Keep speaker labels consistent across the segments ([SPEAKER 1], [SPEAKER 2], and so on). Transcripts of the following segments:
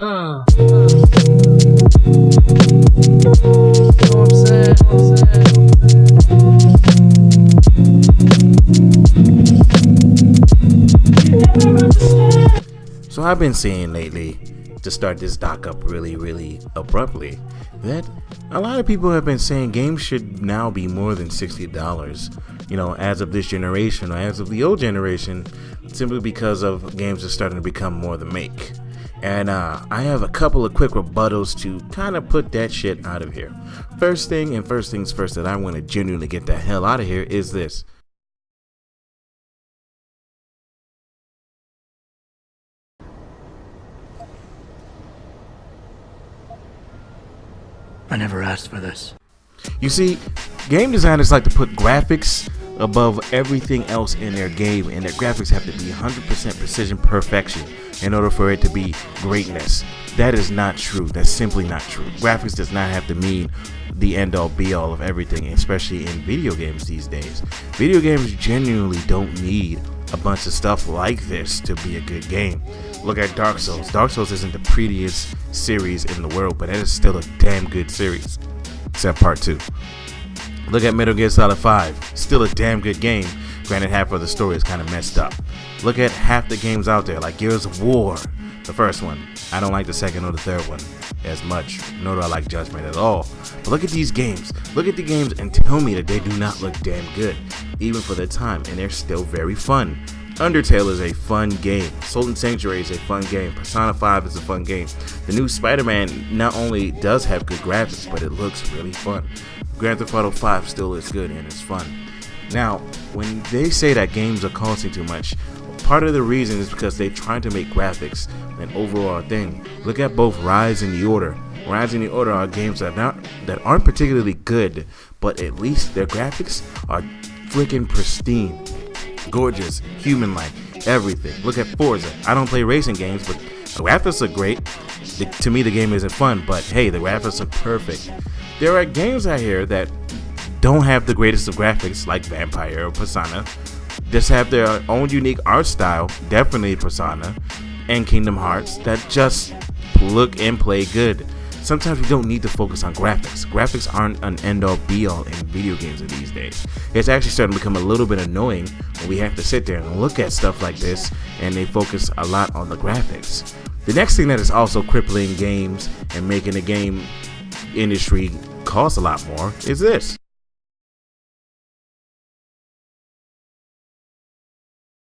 [SPEAKER 1] know what I'm saying?
[SPEAKER 2] So I've been seeing lately, to start this doc up really abruptly, that a lot of people have been saying games should now be more than $60, as of this generation or as of the old generation, simply because of games are starting to become more the make. And I have a couple of quick rebuttals to kind of put that shit out of here. First things first that I want to genuinely get the hell out of here is this.
[SPEAKER 3] I never asked for this.
[SPEAKER 2] You see, game designers like to put graphics above everything else in their game, and their graphics have to be 100% precision perfection in order for it to be greatness. That is not true. That's simply not true. Graphics does not have to mean the end all be all of everything, especially in video games these days. Video games genuinely don't need a bunch of stuff like this to be a good game. Look at Dark Souls. Dark Souls isn't the prettiest series in the world, but it is still a damn good series, except part 2. Look at Metal Gear Solid 5. Still a damn good game. Granted, half of the story is kind of messed up. Look at half the games out there, like Gears of War, the first one. I don't like the second or the third one as much, nor do I like Judgment at all. But look at these games. Look at the games and tell me that they do not look damn good, even for their time, and they're still very fun. Undertale is a fun game. Sultan Sanctuary is a fun game. Persona 5 is a fun game. The new Spider-Man not only does have good graphics, but it looks really fun. Grand Theft Auto 5 still is good and it's fun. Now, when they say that games are costing too much, part of the reason is because they're trying to make graphics an overall thing. Look at both Rise and The Order. Rise and The Order are games that aren't particularly good, but at least their graphics are freaking pristine. Gorgeous, human-like, everything. Look at Forza. I don't play racing games, but the graphics are great. To me, the game isn't fun, but hey, the graphics are perfect. There are games out here that don't have the greatest of graphics, like Vampire or Persona. Just have their own unique art style, definitely Persona and Kingdom Hearts, that just look and play good. Sometimes we don't need to focus on graphics. Graphics aren't an end-all be-all in video games these days. It's actually starting to become a little bit annoying when we have to sit there and look at stuff like this and they focus a lot on the graphics. The next thing that is also crippling games and making the game industry cost a lot more is this.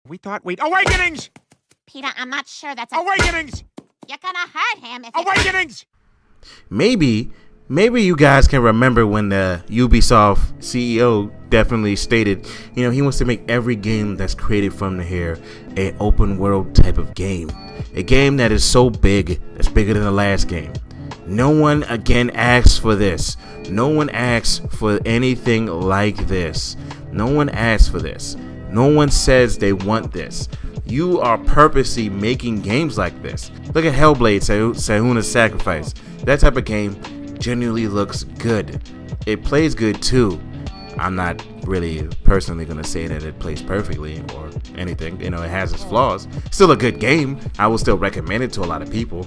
[SPEAKER 4] Awakenings!
[SPEAKER 5] Peter, I'm not sure that's
[SPEAKER 4] Awakenings!
[SPEAKER 5] You're gonna hurt him if
[SPEAKER 4] Awakenings!
[SPEAKER 2] Maybe you guys can remember when the Ubisoft CEO definitely stated, he wants to make every game that's created from the here an open world type of game. A game that is so big, that's bigger than the last game. No one again asks for this. No one asks for anything like this. No one asks for this. No one says they want this. You are purposely making games like this. Look at Hellblade, Senua's Sacrifice. That type of game genuinely looks good. It plays good too. I'm not really personally going to say that it plays perfectly or anything. It has its flaws. Still a good game. I will still recommend it to a lot of people.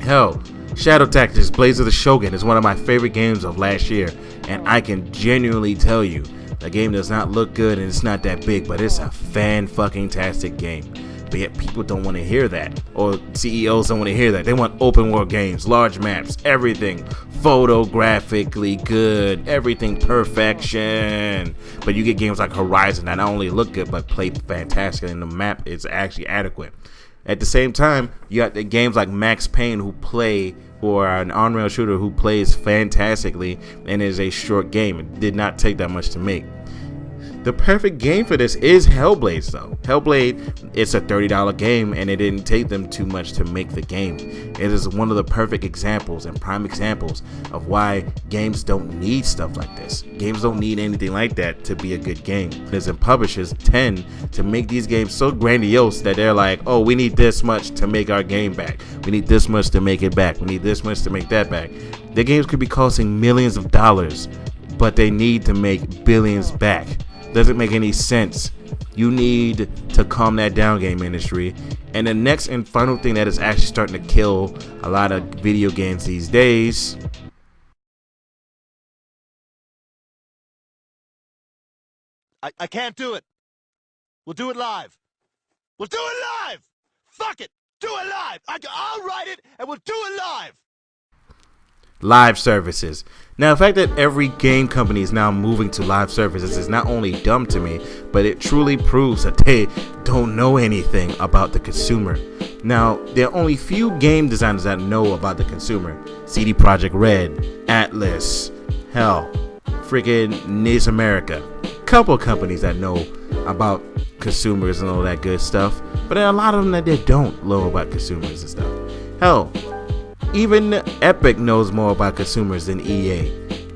[SPEAKER 2] Hell, Shadow Tactics Blades of the Shogun is one of my favorite games of last year, and I can genuinely tell you the game does not look good and it's not that big, but it's a fan-fucking-tastic game. But yet people don't want to hear that, or CEOs don't want to hear that. They want open world games, large maps, everything photographically good, everything perfection. But you get games like Horizon that not only look good but play fantastic, and the map is actually adequate. At the same time, you got the games like Max Payne or an on-rail shooter who plays fantastically and is a short game. It did not take that much to make. The perfect game for this is Hellblade though. Hellblade, it's a $30 game and it didn't take them too much to make the game. It is one of the perfect examples and prime examples of why games don't need stuff like this. Games don't need anything like that to be a good game. Because publishers tend to make these games so grandiose that they're like, oh, we need this much to make our game back. We need this much to make it back. We need this much to make that back. The games could be costing millions of dollars, but they need to make billions back. Doesn't make any sense. You need to calm that down, game industry. And the next and final thing that is actually starting to kill a lot of video games these days.
[SPEAKER 3] I can't do it. We'll do it live. We'll do it live. Fuck it. Do it live. I'll write it and we'll do it live.
[SPEAKER 2] Live services. Now, the fact that every game company is now moving to live services is not only dumb to me, but it truly proves that they don't know anything about the consumer. Now, there are only few game designers that know about the consumer. CD Projekt Red, Atlas, hell, freaking NIS America. Couple companies that know about consumers and all that good stuff, but there are a lot of them that they don't know about consumers and stuff. Hell, even Epic knows more about consumers than EA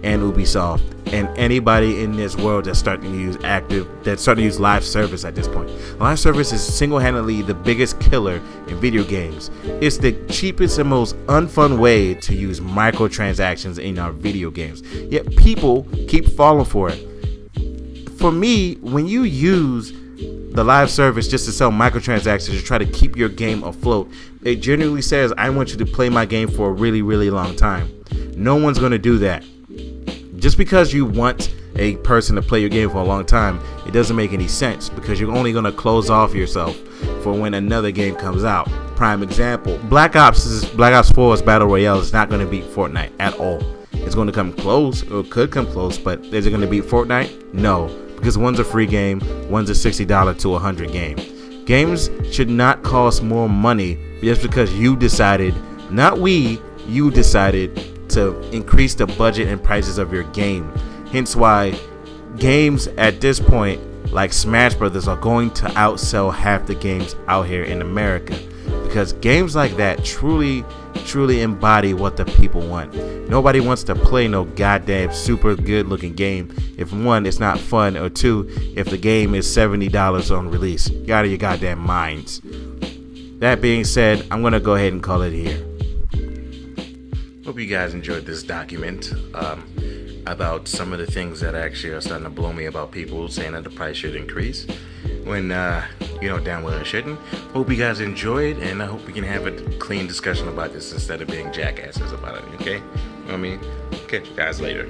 [SPEAKER 2] and Ubisoft and anybody in this world that's starting to use live service at this point. Live service is single-handedly the biggest killer in video games. It's the cheapest and most unfun way to use microtransactions in our video games. Yet people keep falling for it. For me, when you use the live service just to sell microtransactions to try to keep your game afloat, it generally says, I want you to play my game for a really, really long time. No one's going to do that. Just because you want a person to play your game for a long time, it doesn't make any sense, because you're only going to close off yourself for when another game comes out. Prime example, Black Ops 4's Battle Royale is not going to beat Fortnite at all. It's going to come close, or could come close, but is it going to beat Fortnite? No, because one's a free game, one's a $60 to $100 game. Games should not cost more money just because you decided, not we, you decided to increase the budget and prices of your game. Hence why games at this point, like Smash Brothers, are going to outsell half the games out here in America. Because games like that truly embody what the people want. Nobody wants to play no goddamn super good looking game if one, it's not fun, or two, if the game is $70 on release. Get out of your goddamn minds. That being said, I'm gonna go ahead and call it here. Hope you guys enjoyed this document about some of the things that actually are starting to blow me about people saying that the price should increase when down where it shouldn't. Hope you guys enjoyed, and I hope we can have a clean discussion about this instead of being jackasses about it, okay? You know what I mean? Catch you guys later.